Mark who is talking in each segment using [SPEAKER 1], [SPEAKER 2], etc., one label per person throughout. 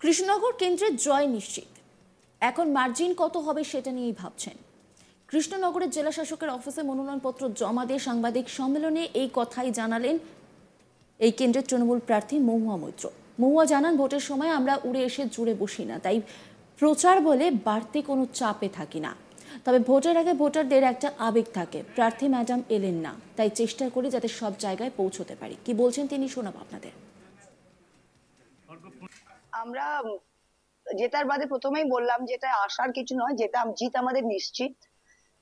[SPEAKER 1] কৃষ্ণনগর কেন্দ্রের জয় নিশ্চিত। এখন মার্জিন কত হবে সেটা নিয়েই ভাবছেন। কৃষ্ণনগরের জেলা শাসকের অফিসে মনোনয়নপত্র জমা দিয়ে সাংবাদিক সম্মেলনে এই কথাই জানালেন এই কেন্দ্রের তৃণমূল প্রার্থী মহুয়া মৈত্র। মহুয়া জানান, ভোটের সময় আমরা উড়ে এসে জুড়ে বসি না, তাই প্রচার বলে বাড়তি কোনো চাপে থাকি না। তবে ভোটের আগে ভোটারদের একটা আবেগ থাকে, প্রার্থী ম্যাডাম এলেন না, তাই চেষ্টা করি যাতে সব জায়গায় পৌঁছতে পারি। কি বলছেন তিনি, শোনাব আপনাদের।
[SPEAKER 2] আমরা জেতার বাদে প্রথমেই বললাম যেটা আসার কিছু নয়, যেটা জিত আমাদের নিশ্চিত।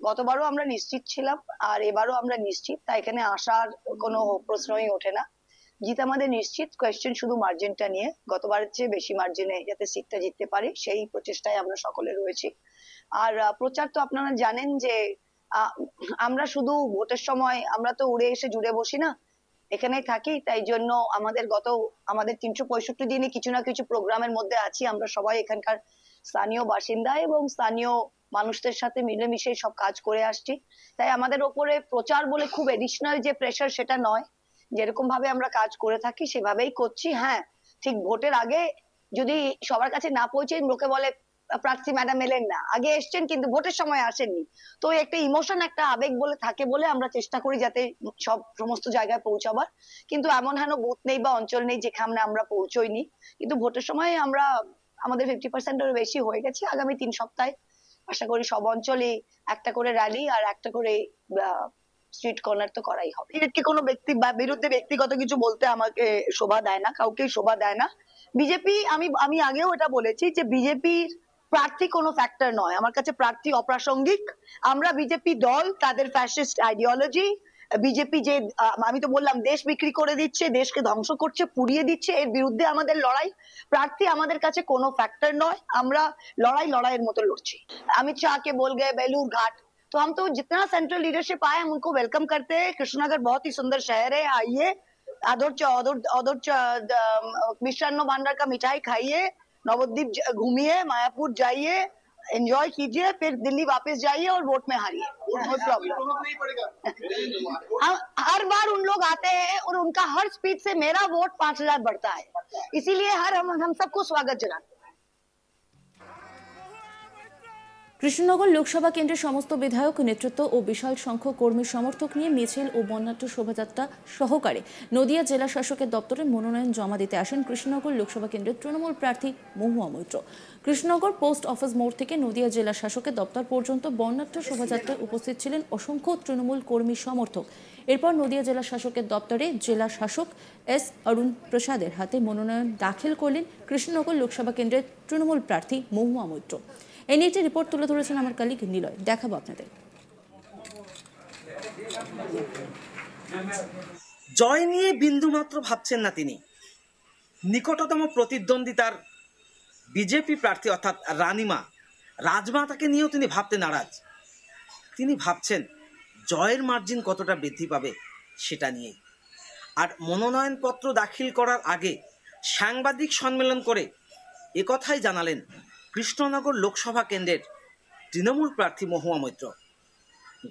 [SPEAKER 2] গতবারও আমরা নিশ্চিত ছিলাম আর এবারও আমরা নিশ্চিত, তাই এখানে আসার কোনো প্রশ্নই ওঠে না। জিত আমাদের নিশ্চিত, কোয়েশ্চেন শুধু মার্জিনটা নিয়ে। গতবারের চেয়ে বেশি মার্জিনে যাতে সিটটা জিততে পারি সেই প্রচেষ্টায় আমরা সকলে রয়েছি। আর প্রচার তো আপনারা জানেন যে আমরা শুধু ভোটের সময় আমরা তো উড়ে এসে জুড়ে বসি না, এখানেই থাকি। তাই জন্য আমাদের 365 দিনই কিছু না কিছু প্রোগ্রামের মধ্যে আছি। আমরা সবাই এখানকার স্থানীয় বাসিন্দা এবং স্থানীয় মানুষদের সাথে মিলেমিশে সব কাজ করে আসছি। তাই আমাদের ওপরে প্রচার বলে খুব এডিশনাল যে প্রেশার সেটা নয়, যেরকম ভাবে আমরা কাজ করে থাকি সেভাবেই করছি। হ্যাঁ, ঠিক ভোটের আগে যদি সবার কাছে না পৌঁছে, লোকে বলে প্রার্থী ম্যাডাম এলেন না, আগে এসছেন কিন্তু ভোটের সময় আসেননি, তো একটা ইমোশন, একটা আবেগ বলে থাকে বলে আমরা চেষ্টা করি যাতে সমস্ত জায়গায় পৌঁছাবার। কিন্তু এমন হেন বুথ নেই বা অঞ্চল নেই যেখানে আমরা পৌঁছইনি। কিন্তু ভোটের সময় আমরা আমাদের 50%-এর বেশি হয়ে গেছে। আগামী 3 সপ্তাহে আশা করি সব অঞ্চলে একটা করে র্যালি আর একটা করে স্ট্রিট কর্নার তো করাই হবে। কোনো ব্যক্তি বা বিরুদ্ধে ব্যক্তিগত কিছু বলতে আমাকে শোভা দেয় না, কাউকেই শোভা দেয় না। বিজেপি, আমি আগেও এটা বলেছি যে বিজেপির প্রার্থী কোনো ফ্যাক্টর নয়, আমার কাছে প্রার্থী অপ্রাসঙ্গিক। আমরা বিজেপি দল, তাদের ফ্যাসিস্ট আইডিওলজি, বিজেপি যে আমি তো বললাম দেশ বিক্রি করে দিচ্ছে, দেশকে ধ্বংস করছে, পুড়িয়ে দিচ্ছে, এর বিরুদ্ধে আমাদের লড়াই। প্রার্থী আমাদের কাছে কোনো ফ্যাক্টর নয়, আমরা লড়াইয়ের মতো লড়ছি। अमित शाह के बोल गए बेलूर घाट, तो हम तो जितना सेंट्रल लीडरशिप आए हम उनको वेलकम करते हैं। कृष्णनगर बहुत ही सुंदर शहर है, आइए, मिष्टान्न भांडार का मिठाई खाइए, नवद्वीप घूमिए, मायापुर जाइए, एंजॉय कीजिए, फिर दिल्ली वापस जाइए और वोट में हारिए। No problem. हर बार उन लोग आते हैं और उनका हर स्पीच से मेरा वोट 5000 बढ़ता है, इसीलिए हम सबको स्वागत जनाते हैं।
[SPEAKER 1] কৃষ্ণনগর লোকসভা কেন্দ্রের সমস্ত বিধায়ক নেতৃত্ব ও বিশাল সংখ্যক কর্মী সমর্থক নিয়ে মিছিল ও বর্ণাঢ্য শোভাযাত্রা সহকারে নদিয়া জেলা শাসকের দপ্তরে মনোনয়ন জমা দিতে আসেন কৃষ্ণনগর লোকসভা কেন্দ্রের তৃণমূল প্রার্থী মহুয়া মৈত্র। কৃষ্ণনগর পোস্ট অফিস মোড় থেকে নদিয়া জেলা শাসকের দপ্তর পর্যন্ত বর্ণাঢ্য শোভাযাত্রায় উপস্থিত ছিলেন অসংখ্য তৃণমূল কর্মী সমর্থক। এরপর নদিয়া জেলা শাসকের দপ্তরে জেলা শাসক এস অরুণ প্রসাদের হাতে মনোনয়ন দাখিল করলেন কৃষ্ণনগর লোকসভা কেন্দ্রের তৃণমূল প্রার্থী মহুয়া মৈত্র। এই নিয়ে একটি রিপোর্ট তুলে ধরেছেন আমার কলিগ নিলয়, দেখাবো আপনাদের।
[SPEAKER 3] জয় নিয়ে বিন্দুমাত্র ভাবছেন না তিনি। নিকটতম প্রতিদ্বন্দ্বিতার বিজেপি প্রার্থী অর্থাৎ রানীমা রাজমাতাকে নিয়েও তিনি ভাবতে নারাজ। তিনি ভাবছেন জয়ের মার্জিন কতটা বৃদ্ধি পাবে সেটা নিয়ে। আর মনোনয়নপত্র দাখিল করার আগে সাংবাদিক সম্মেলন করে একথাই জানালেন কৃষ্ণনগর লোকসভা কেন্দ্রের তৃণমূল প্রার্থী মহুয়া মৈত্র।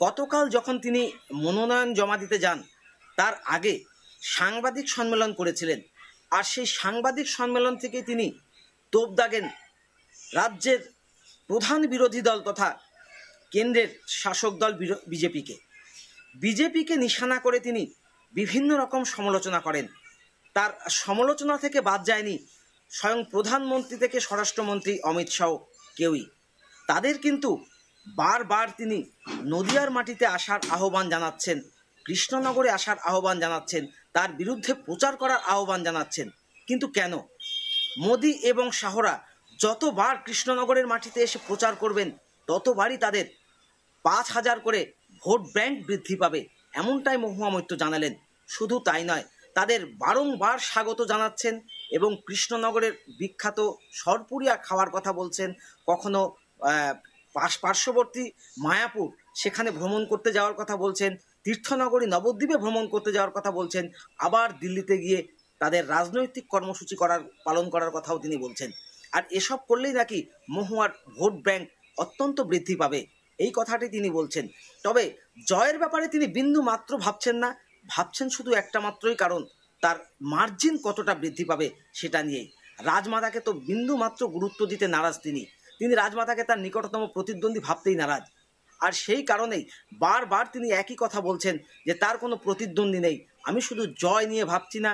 [SPEAKER 3] গতকাল যখন তিনি মনোনয়ন জমা দিতে যান তার আগে সাংবাদিক সম্মেলন করেছিলেন, আর সেই সাংবাদিক সম্মেলন থেকে তিনি তোপ দাগেন রাজ্যের প্রধান বিরোধী দল তথা কেন্দ্রের শাসক দল বিজেপিকে নিশানা করে তিনি বিভিন্ন রকম সমালোচনা করেন। তার সমালোচনা থেকে বাদ যায়নি স্বয়ং প্রধানমন্ত্রী থেকে স্বরাষ্ট্রমন্ত্রী অমিত শাহ কেউই। তাদের কিন্তু বারবার তিনি নদিয়ার মাটিতে আসার আহ্বান জানাচ্ছেন, কৃষ্ণনগরে আসার আহ্বান জানাচ্ছেন, তার বিরুদ্ধে প্রচার করার আহ্বান জানাচ্ছেন। কিন্তু কেন? মোদি এবং শাহরা যতবার কৃষ্ণনগরের মাটিতে এসে প্রচার করবেন ততবারই তাদের 5000 করে ভোট ব্যাংক বৃদ্ধি পাবে, এমনটাই মহুয়া মৈত্র জানালেন। শুধু তাই নয়, তাদের বারংবার স্বাগত জানাচ্ছেন এবং কৃষ্ণনগরের বিখ্যাত সরপুরিয়া খাওয়ার কথা বলছেন, কখনো পার্শ্ববর্তী মায়াপুর সেখানে ভ্রমণ করতে যাওয়ার কথা বলছেন, তীর্থনগরী নবদ্বীপে ভ্রমণ করতে যাওয়ার কথা বলছেন, আবার দিল্লিতে গিয়ে তাদের রাজনৈতিক কর্মসূচি পালন করার কথাও তিনি বলছেন। আর এসব করলেই নাকি মহুয়ার ভোট ব্যাংক অত্যন্ত বৃদ্ধি পাবে, এই কথাটি তিনি বলছেন। তবে জয়ের ব্যাপারে তিনি বিন্দু মাত্র ভাবছেন না, ভাবছেন শুধু একটা মাত্রই কারণ, তার মার্জিন কতটা বৃদ্ধি পাবে সেটা নিয়েই। রাজমাতাকে তো বিন্দু মাত্র গুরুত্ব দিতে নারাজ তিনি রাজমাতাকে তার নিকটতম প্রতিদ্বন্দ্বী ভাবতেই নারাজ। আর সেই কারণেই বারবার তিনি একই কথা বলছেন যে তার কোনো প্রতিদ্বন্দ্বী নেই, আমি শুধু জয় নিয়ে ভাবছি না,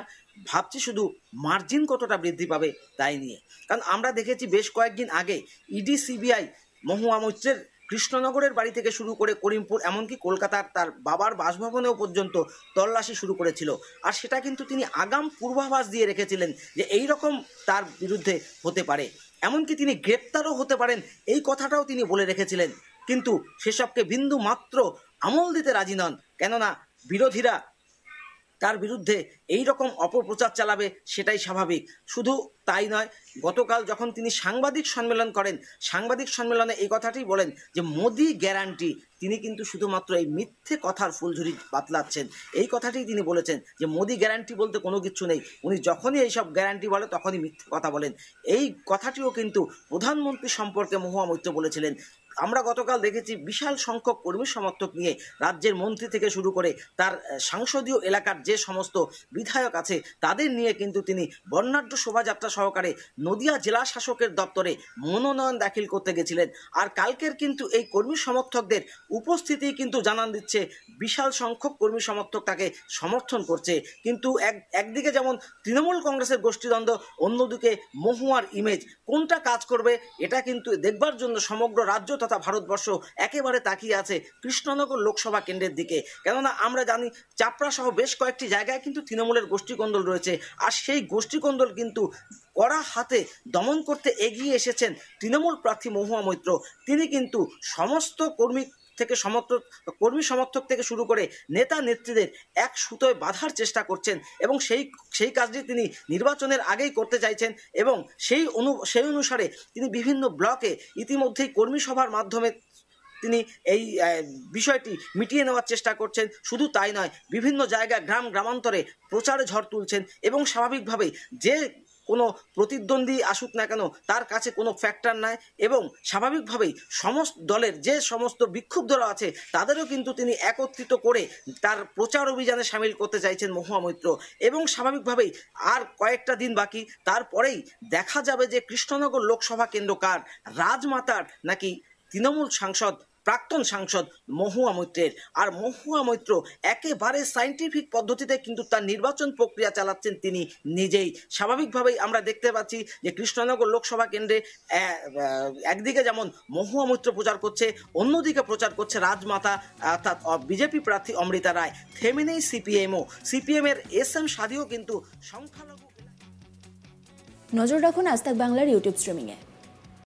[SPEAKER 3] ভাবছি শুধু মার্জিন কতটা বৃদ্ধি পাবে তাই নিয়ে। কারণ আমরা দেখেছি বেশ কয়েকদিন আগে ইডি সিবিআই মহুয়া মৈত্রের কৃষ্ণনগরের বাড়ি থেকে শুরু করে করিমপুর এমনকি কলকাতার তার বাবার বাসভবনেও পর্যন্ত তল্লাশি শুরু করেছিল। আর সেটা কিন্তু তিনি আগাম পূর্বাভাস দিয়ে রেখেছিলেন যে এই রকম তার বিরুদ্ধে হতে পারে, এমনকি তিনি গ্রেপ্তারও হতে পারেন, এই কথাটাও তিনি বলে রেখেছিলেন। কিন্তু সেসবকে বিন্দু মাত্র আমল দিতে রাজি নন, কেননা বিরোধীরা তার বিরুদ্ধে এই রকম অপপ্রচার চালাবে সেটাই স্বাভাবিক। শুধু তাই নয়, গতকাল যখন তিনি সাংবাদিক সম্মেলন করেন, সাংবাদিক সম্মেলনে এই কথাটি বলেন যে মোদি গ্যারান্টি, তিনি কিন্তু শুধুমাত্র এই মিথ্যে কথার ফুলঝুরি বাতলাচ্ছেন, এই কথাটি তিনি বলেছেন যে মোদি গ্যারান্টি বলতে কোনো কিছু নেই, উনি যখনই এইসব গ্যারান্টি বলে তখনই মিথ্যে কথা বলেন। এই কথাটিও কিন্তু প্রধানমন্ত্রী সম্পর্কে মহুয়া মৈত্র বলেছিলেন। আমরা গতকাল দেখেছি বিশাল সংখ্যক কর্মী সমর্থক নিয়ে রাজ্যের মন্ত্রী থেকে শুরু করে তার সংসদীয় এলাকার যে সমস্ত বিধায়ক আছে তাদের নিয়ে কিন্তু তিনি বর্ণাঢ্য শোভাযাত্রা সহকারে নদিয়া জেলা শাসকের দপ্তরে মনোনয়ন দাখিল করতে গেছিলেন। আর কালকের কিন্তু এই কর্মী সমর্থকদের উপস্থিতি কিন্তু জানান দিচ্ছে বিশাল সংখ্যক কর্মী সমর্থক তাকে সমর্থন করছে। কিন্তু একদিকে যেমন তৃণমূল কংগ্রেসের গোষ্ঠীদ্বন্দ্ব, অন্যদিকে মহুয়ার ইমেজ, কোনটা কাজ করবে এটা কিন্তু দেখবার জন্য সমগ্র রাজ্য তথা ভারতবর্ষ একেবারে তাকিয়ে আছে কৃষ্ণনগর লোকসভা কেন্দ্রের দিকে। কেননা আমরা জানি চাপড়া সহ বেশ কয়েকটি জায়গায় কিন্তু তৃণমূলের গোষ্ঠীকন্দল রয়েছে, আর সেই গোষ্ঠীকন্দল কিন্তু কড়া হাতে দমন করতে এগিয়ে এসেছেন তৃণমূল প্রার্থী মহুয়া মৈত্র। তিনি কিন্তু সমস্ত কর্মী সমর্থক থেকে শুরু করে নেতা নেত্রীদের এক সুতোয় বাঁধার চেষ্টা করছেন এবং সেই কাজটি তিনি নির্বাচনের আগেই করতে চাইছেন এবং সেই অনুসারে তিনি বিভিন্ন ব্লকে ইতিমধ্যেই কর্মী সভার মাধ্যমে তিনি এই বিষয়টি মিটিয়ে নেওয়ার চেষ্টা করছেন। শুধু তাই নয়, বিভিন্ন জায়গায় গ্রামান্তরে প্রচারে ঝড় তুলছেন এবং স্বাভাবিকভাবেই যে কোনো প্রতিদ্বন্দ্বী আসুক না কেন তার কাছে কোনো ফ্যাক্টর নাই এবং স্বাভাবিকভাবেই সমস্ত দলের যে সমস্ত বিক্ষুব্ধরা আছে তাদেরও কিন্তু তিনি একত্রিত করে তার প্রচার অভিযানে সামিল করতে চাইছেন মহুয়া মৈত্র। এবং স্বাভাবিকভাবেই আর কয়েকটা দিন বাকি, তারপরেই দেখা যাবে যে কৃষ্ণনগর লোকসভা কেন্দ্র কার, রাজমাতার নাকি তৃণমূল প্রাক্তন সাংসদ মহুয়া মৈত্রের। আর মহুয়া মৈত্র একেবারে সায়েন্টিফিক পদ্ধতিতে কিন্তু তার নির্বাচন প্রক্রিয়া চালাচ্ছেন তিনি নিজেই। স্বাভাবিকভাবেই আমরা দেখতে পাচ্ছি যে কৃষ্ণনগর লোকসভা কেন্দ্রে একদিকে যেমন মহুয়া মৈত্র প্রচার করছে, অন্যদিকে প্রচার করছে রাজমাতা অর্থাৎ বিজেপি প্রার্থী অমৃতা রায়। থেমে নেই সিপিএমের SM সাদিও কিন্তু সংখ্যালঘু।
[SPEAKER 1] নজর রাখুন আজ তাক বাংলার ইউটিউব স্ট্রিমিংয়ে।